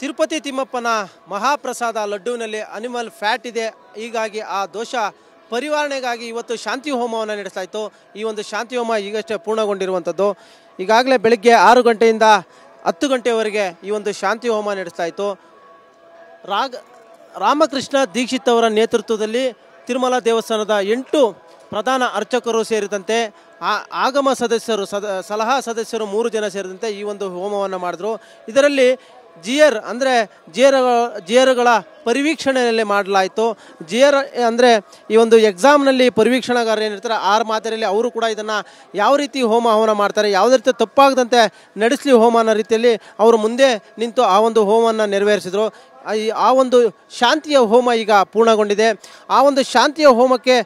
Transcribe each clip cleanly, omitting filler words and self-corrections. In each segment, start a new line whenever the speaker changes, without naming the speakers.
Tirupati ತಿಮ್ಮಪ್ಪನ ಮಹಾಪ್ರಸಾದ ಲಡ್ಡುವಿನಲ್ಲಿ animal fat ಇದೆ. ಹೀಗಾಗಿ ಆ ದೋಷ ಪರಿವಾರಣೆಗಾಗಿ ಇವತ್ತು ಶಾಂತಿ ಹೋಮವನ್ನು ನಡೆಸಲಾಯಿತು. ಈ ಒಂದು ಶಾಂತಿ ಹೋಮ ಈಗಷ್ಟೇ ಪೂರ್ಣಗೊಂಡಿರುವಂಥದ್ದು. ಈಗಾಗಲೇ ಬೆಳಗ್ಗೆ 6 ಗಂಟೆಯಿಂದ 10 ಗಂಟೆವರೆಗೆ ಈ ಒಂದು ಶಾಂತಿ ಹೋಮ ನಡೆಸಲಾಯಿತು. ರಾಮಕೃಷ್ಣ ದೀಕ್ಷಿತ್ ಅವರ ನೇತೃತ್ವದಲ್ಲಿ ತಿರುಮಲ ದೇವಸ್ಥಾನದ 8 ಪ್ರಧಾನ ಅರ್ಚಕರು ಸೇರಿದಂತೆ ಆಗಮ ಸದಸ್ಯರು ಸಲಹಾ ಸದಸ್ಯರು 3 ಜನ ಸೇರಿದಂತೆ ಈ ಒಂದು ಹೋಮವನ್ನು ಮಾಡಿದ್ರು. ಇದರಲ್ಲಿ ಜಿಯರ್ ಅಂದರೆ ಜಿಯರ್ಗಳ ಪರಿವೀಕ್ಷಣೆಯಲ್ಲಿ ಮಾಡಲಾಯಿತು. ಜಿಯರ್ ಅಂದರೆ ಈ ಒಂದು ಎಕ್ಸಾಮ್ನಲ್ಲಿ ಪರಿವೀಕ್ಷಣಾಗಾರ ಏನಿರ್ತಾರೆ 6 ಮಾದರಿಯಲ್ಲಿ ಅವರು ಕೂಡ ಇದನ್ನು ಯಾವ ರೀತಿ ಹವನ ಮಾಡ್ತಾರೆ, ಯಾವುದೇ ರೀತಿ ತಪ್ಪಾಗದಂತೆ ನಡೆಸಲಿ ಹೋಮ ಅನ್ನೋ ರೀತಿಯಲ್ಲಿ ಅವರು ಮುಂದೆ ನಿಂತು ಆ ಒಂದು ಹೋಮವನ್ನು ನೆರವೇರಿಸಿದರು. ಆ ಒಂದು ಶಾಂತಿಯ ಹೋಮ ಈಗ ಪೂರ್ಣಗೊಂಡಿದೆ. ಆ ಒಂದು ಶಾಂತಿಯ ಹೋಮಕ್ಕೆ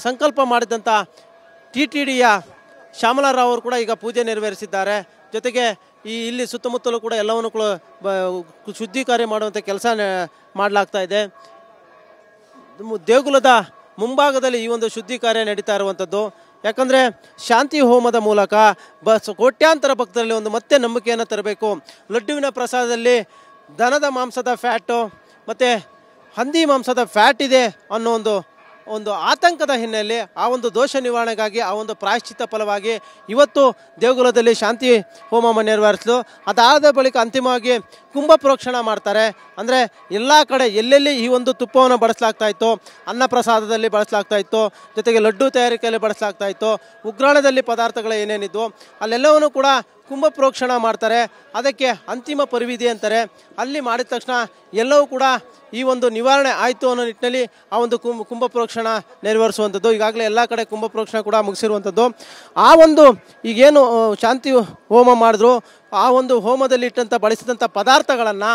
ಸಂಕಲ್ಪ ಮಾಡಿದಂಥ TTDಯ ಶ್ಯಾಮಲಾರಾವ್ ಅವರು ಕೂಡ ಈಗ ಪೂಜೆ ನೆರವೇರಿಸಿದ್ದಾರೆ. ಜೊತೆಗೆ ಇಲ್ಲಿ ಸುತ್ತಮುತ್ತಲೂ ಕೂಡ ಎಲ್ಲವನ್ನು ಕೂಡ ಶುದ್ಧಿ ಕಾರ್ಯ ಮಾಡುವಂಥ ಕೆಲಸ ಮಾಡಲಾಗ್ತಾ ಇದೆ. ದೇಗುಲದ ಮುಂಭಾಗದಲ್ಲಿ ಈ ಒಂದು ಶುದ್ಧಿ ಕಾರ್ಯ ನಡೀತಾ ಇರುವಂಥದ್ದು. ಯಾಕಂದರೆ ಶಾಂತಿ ಹೋಮದ ಮೂಲಕ ಕೋಟ್ಯಾಂತರ ಭಕ್ತರಲ್ಲಿ ಒಂದು ಮತ್ತೆ ನಂಬಿಕೆಯನ್ನು ತರಬೇಕು. ಲಡ್ಡುವಿನ ಪ್ರಸಾದದಲ್ಲಿ ದನದ ಮಾಂಸದ ಫ್ಯಾಟು ಮತ್ತು ಹಂದಿ ಮಾಂಸದ ಫ್ಯಾಟ್ ಇದೆ ಅನ್ನೋ ಒಂದು ಆತಂಕದ ಹಿನ್ನೆಲೆಯಲ್ಲಿ ಆ ಒಂದು ದೋಷ ನಿವಾರಣೆಗಾಗಿ ಆ ಒಂದು ಪ್ರಾಯಶ್ಚಿತ್ತ ಫಲವಾಗಿ ಇವತ್ತು ದೇಗುಲದಲ್ಲಿ ಶಾಂತಿ ಹೋಮ ನೆರವೇರಿಸಲು ಅದಾದ ಬಳಿಕ ಅಂತಿಮವಾಗಿ ಕುಂಭ ಪ್ರೋಕ್ಷಣ ಮಾಡ್ತಾರೆ. ಅಂದರೆ ಎಲ್ಲ ಕಡೆ ಎಲ್ಲೆಲ್ಲಿ ಈ ಒಂದು ತುಪ್ಪವನ್ನು ಬಳಸಲಾಗ್ತಾ ಇತ್ತು, ಅನ್ನ ಪ್ರಸಾದದಲ್ಲಿ ಬಳಸಲಾಗ್ತಾ ಇತ್ತು, ಜೊತೆಗೆ ಲಡ್ಡು ತಯಾರಿಕೆಯಲ್ಲಿ ಬಳಸಲಾಗ್ತಾ ಇತ್ತು, ಉಗ್ರಾಣದಲ್ಲಿ ಪದಾರ್ಥಗಳು ಏನೇನಿದ್ವು ಅಲ್ಲೆಲ್ಲವನ್ನೂ ಕೂಡ ಕುಂಭ ಪ್ರೋಕ್ಷಣ ಮಾಡ್ತಾರೆ. ಅದಕ್ಕೆ ಅಂತಿಮ ಪರಿವಿಧಿ ಅಂತಾರೆ. ಅಲ್ಲಿ ಮಾಡಿದ ತಕ್ಷಣ ಎಲ್ಲವೂ ಕೂಡ ಈ ಒಂದು ನಿವಾರಣೆ ಆಯಿತು ಅನ್ನೋ ನಿಟ್ಟಿನಲ್ಲಿ ಆ ಒಂದು ಕುಂಭ ಪ್ರೋಕ್ಷಣ ನೆರವೇರಿಸುವಂಥದ್ದು. ಈಗಾಗಲೇ ಎಲ್ಲ ಕಡೆ ಕುಂಭ ಪ್ರೋಕ್ಷಣ ಕೂಡ ಮುಗಿಸಿರುವಂಥದ್ದು. ಆ ಒಂದು ಈಗೇನು ಶಾಂತಿ ಹೋಮ ಮಾಡಿದ್ರು ಆ ಒಂದು ಹೋಮದಲ್ಲಿ ಇಟ್ಟಂಥ ಬಳಸಿದಂಥ ಪದಾರ್ಥಗಳನ್ನು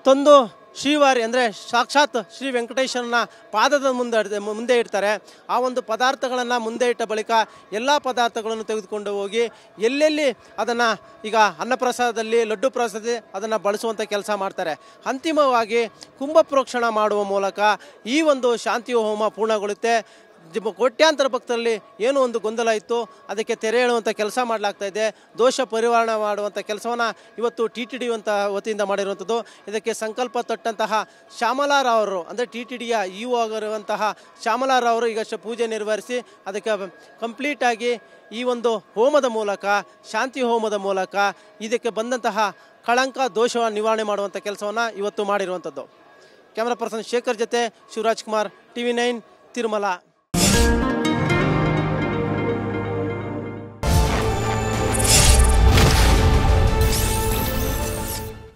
ತಂದು ಶ್ರೀವಾರಿ ಅಂದರೆ ಸಾಕ್ಷಾತ್ ಶ್ರೀ ವೆಂಕಟೇಶ್ವರನ ಪಾದದ ಮುಂದೆ ಇಡ್ತಾರೆ. ಆ ಒಂದು ಪದಾರ್ಥಗಳನ್ನು ಮುಂದೆ ಇಟ್ಟ ಬಳಿಕ ಎಲ್ಲ ಪದಾರ್ಥಗಳನ್ನು ತೆಗೆದುಕೊಂಡು ಹೋಗಿ ಎಲ್ಲೆಲ್ಲಿ ಅದನ್ನು ಈಗ ಅನ್ನಪ್ರಸಾದದಲ್ಲಿ ಲಡ್ಡು ಪ್ರಸಾದ ಅದನ್ನು ಬಳಸುವಂಥ ಕೆಲಸ ಮಾಡ್ತಾರೆ. ಅಂತಿಮವಾಗಿ ಕುಂಭ ಪ್ರೋಕ್ಷಣ ಮಾಡುವ ಮೂಲಕ ಈ ಒಂದು ಶಾಂತಿ ಹೋಮ ಪೂರ್ಣಗೊಳ್ಳುತ್ತೆ. ಕೋಟ್ಯಾಂತರ ಭಕ್ತರಲ್ಲಿ ಏನೋ ಒಂದು ಗೊಂದಲ ಇತ್ತು, ಅದಕ್ಕೆ ತೆರೆ ಎಳುವಂಥ ಕೆಲಸ ಮಾಡಲಾಗ್ತಾ ಇದೆ. ದೋಷ ಪರಿವಾರಣೆ ಮಾಡುವಂಥ ಕೆಲಸವನ್ನು ಇವತ್ತು TTD ವತಿಯಿಂದ ಮಾಡಿರುವಂಥದ್ದು. ಇದಕ್ಕೆ ಸಂಕಲ್ಪ ತೊಟ್ಟಂತಹ ಶ್ಯಾಮಲಾರಾವ್ ಅವರು ಅಂದರೆ TTDಯ EO ಆಗಿರುವಂತಹ ಶ್ಯಾಮಲಾರಾವ್ ಅವರು ಈಗಷ್ಟೇ ಪೂಜೆ ನೆರವೇರಿಸಿ ಅದಕ್ಕೆ ಕಂಪ್ಲೀಟಾಗಿ ಈ ಒಂದು ಹೋಮದ ಮೂಲಕ ಶಾಂತಿ ಹೋಮದ ಮೂಲಕ ಇದಕ್ಕೆ ಬಂದಂತಹ ಕಳಂಕ ದೋಷ ನಿವಾರಣೆ ಮಾಡುವಂಥ ಕೆಲಸವನ್ನು ಇವತ್ತು ಮಾಡಿರುವಂಥದ್ದು. ಕ್ಯಾಮ್ರಾ ಪರ್ಸನ್ ಶೇಖರ್ ಜೊತೆ ಶಿವರಾಜ್ ಕುಮಾರ್, TV9 ತಿರುಮಲ.